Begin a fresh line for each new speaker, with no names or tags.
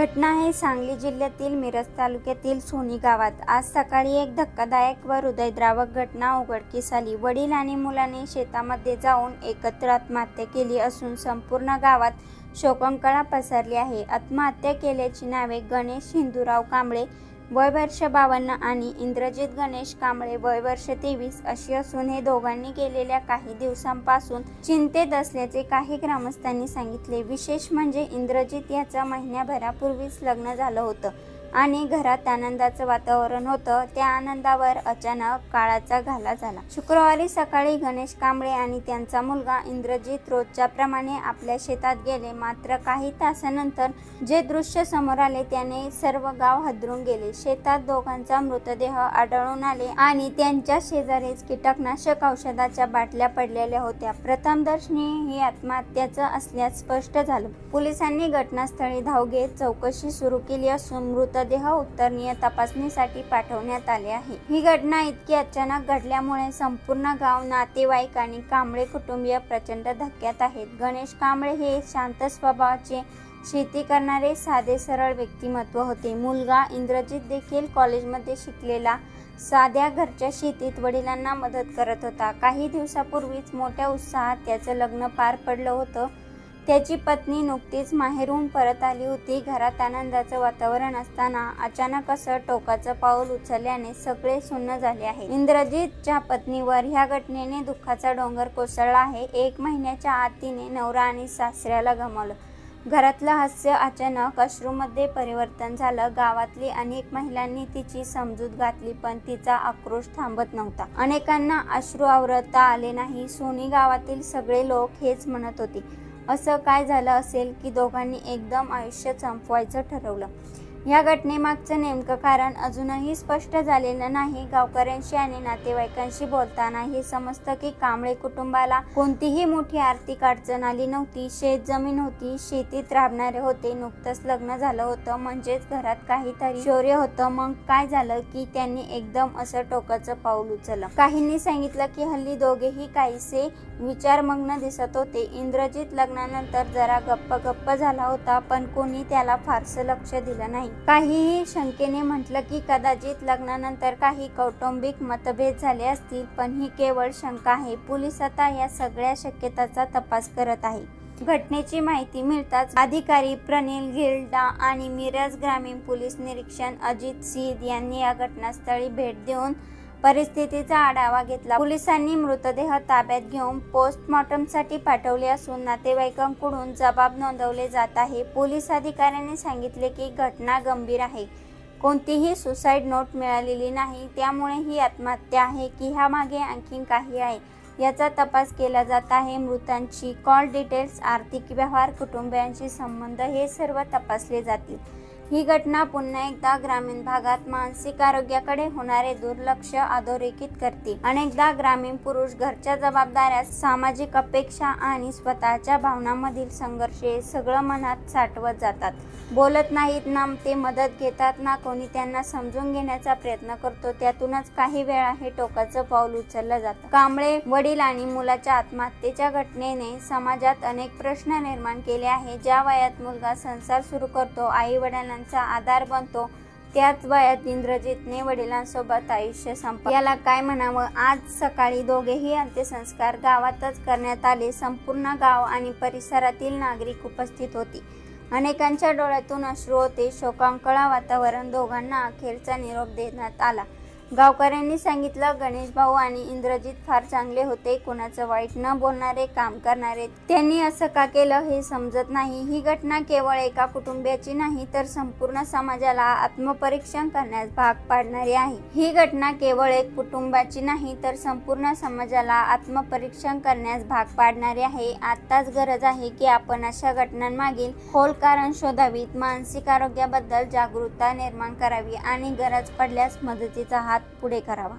घटना आहे सांगली जिल्ह्यातील मिरज तालुक्यातील सोनी गावात। आज सकाळी एक धक्कादायक व हृदयद्रावक घटना उघडकीस आली। वडील आणि मुलाने शेतामध्ये जाऊन एकत्र आत्महत्या केली असून संपूर्ण गावात शोककळा पसरली आहे। आत्महत्या केल्याची नावे गणेश हिंदूराव कांबळे वय वर्ष 52 आणि इंद्रजित गणेश कांबळे वय वर्ष 23 अशी असून हे दोघांनी गेलेल्या काही दिवसांपासून चिंतेत असल्याचे काही ग्रामस्थांनी सांगितले। विशेष म्हणजे इंद्रजित याचं महिन्याभरापूर्वीच लग्न झालं होतं आणि घरात आनंदाचं वातावरण होतं। त्या आनंदावर अचानक काळाचा घाला झाला। शुक्रवारी सकाळी गणेश कांबळे आणि त्यांचा मुलगा इंद्रजित रोजच्या प्रमाणे आपल्या शेतात गेले, मात्र काही तासानंतर जे दृश्य समोर आले त्याने सर्व गाव हादरून गेले। शेतात दोघांचा मृतदेह आढळून आले आणि त्यांच्या शेजारीच कीटकनाशक औषधाच्या बाटल्या पडलेल्या होत्या। प्रथमदर्शनी ही आत्महत्याचं असल्यास स्पष्ट झालं। पोलिसांनी घटनास्थळी धाव घेत चौकशी सुरू केली असून मृतदेह उत्तरीय तपासणीसाठी पाठवण्यात आले आहे। ही घटना इतकी अचानक घडल्यामुळे संपूर्ण गाव, नातेवाईक आणि कांबळे कुटुंबीय प्रचंड धक्क्यात आहेत। गणेश कांबळे हे शांत स्वभावाचे, शेती करणारे साधे सरळ व्यक्तिमत्व होते। मुलगा इंद्रजित देखील कॉलेजमध्ये शिकलेला, साध्या घरच्या शेतीत वडिलांना मदत करत होता। काही दिवसापूर्वीच मोठ्या उत्साहात त्याचं लग्न पार पडलं होतं। त्याची पत्नी नुकतीच माहेरून परत आली होती। घरात आनंदाचं वातावरण असताना अचानक असं टोकाचं पाऊल उचलल्याने सगळे सुन्न झाले आहे। इंद्रजितच्या पत्नीवर ह्या घटनेने दुःखाचा डोंगर कोसळला आहे। 1 महिन्याच्या आत तिने नवरा आणि सासऱ्याला गमावलं। घरातलं हास्य अचानक अश्रूमध्ये परिवर्तन झालं। गावातली अनेक महिलांनी तिची समजूत घातली, पण तिचा आक्रोश थांबत नव्हता। अनेकांना अश्रू आवरता आले नाही। सोनी गावातील सगळे लोक हेच म्हणत होते, असं काय झालं असेल की दोघांनी एकदम आयुष्य संपवायचं ठरवलं। या घटनेमागचं नेमकं कारण अजूनही स्पष्ट झालेलं नाही। गावकऱ्यांशी आणि नातेवाईकांशी बोलताना हे समजतं की कांबळे कुटुंबाला कोणतीही मोठी आर्थिक अडचण आली नव्हती। शेत जमीन होती, शेतीत राबणारे होते, नुकतंच लग्न झालं होतं, म्हणजेच घरात काहीतरी शौर्य होतं। मग काय झालं की त्यांनी एकदम असं टोकाचं पाऊल उचललं। काहींनी सांगितलं की हल्ली दोघेही काहीसे विचारमग्न दिसत होते। इंद्रजित लग्नानंतर जरा गप्प झाला होता, पण कोणी त्याला फारसं लक्ष दिलं नाही। काहीही शंकेने म्हटलं की कदाचित लग्नानंतर काही कौटुंबिक मतभेद झाले असतील, पण ही केवळ शंका आहे। पोलीस आता या सगळ्या शक्यतांचा तपास करत आहे। घटनेची माहिती मिळताच अधिकारी प्रनिल गिल्डा आणि मिरज ग्रामीण पोलीस निरीक्षक अजित सीद यांनी या घटनास्थळी भेट देऊन परिस्थितीचा आढावा घेतला। पोलिसांनी मृतदेह ताब्यात घेऊन पोस्टमॉर्टमसाठी पाठवले असून नातेवाईकांकडून जबाब नोंदवले जात आहे। पोलीस अधिकाऱ्यांनी सांगितले की घटना गंभीर आहे। कोणतीही सुसाईड नोट मिळालेली नाही, त्यामुळे ही आत्महत्या आहे की ह्यामागे आणखी काही आहे याचा तपास केला जात आहे। मृतांची कॉल डिटेल्स, आर्थिक व्यवहार, कुटुंबियांशी संबंध हे सर्व तपासले जातील। ही घटना पुन्हा एकदा ग्रामीण भागात मानसिक आरोग्याकडे होणारे दुर्लक्ष अधोरेखित करते। अनेकदा ग्रामीण पुरुष घरच्या जबाबदाऱ्या, सामाजिक अपेक्षा आणि स्वतःच्या भावनांमधील संघर्ष हे सगळं मनात साठवत जातात। बोलत नाहीत ना ते मदत घेतात, ना कोणी त्यांना समजून घेण्याचा प्रयत्न करतो। त्यातूनच काही वेळा हे टोकाचं पाऊल उचललं जातं। कांबळे वडील आणि मुलाच्या आत्महत्येच्या घटनेने समाजात अनेक प्रश्न निर्माण केले आहे। ज्या वयात मुलगा संसार सुरू करतो, आई वडिलांचा आधार बनतो, त्याच वयात इंद्रजितने वडिलांसोबत आयुष्य संपवलं। याला काय म्हणावं। आज सकाळी दोघेही अंत्यसंस्कार गावातच करण्यात आले। संपूर्ण गाव आणि परिसरातील नागरिक उपस्थित होते। अनेकांच्या डोळ्यातून अश्रू होते। शोकांकळा वातावरण, दोघांना अखेरचा निरोप देण्यात आला। गावकऱ्यांनी सांगितलं, गणेश भाऊ आणि इंद्रजित फार चांगले होते, कुणाचं वाईट न बोलणारे, काम करणारे। त्यांनी असं का केलं हे समजत नाही। ही घटना केवळ एका कुटुंबियाची नाही तर संपूर्ण समाजाला आत्मपरीक्षण करण्यास भाग पाडणारी आहे। ही घटना केवळ एक कुटुंबाची नाही तर संपूर्ण समाजाला आत्मपरीक्षण करण्यास भाग पाडणारी आहे। आताच गरज आहे की आपण अशा घटनांमागील खोल कारण शोधावीत, मानसिक आरोग्याबद्दल जागरूकता निर्माण करावी आणि गरज पडल्यास मदतीचा हात पुढे करावा।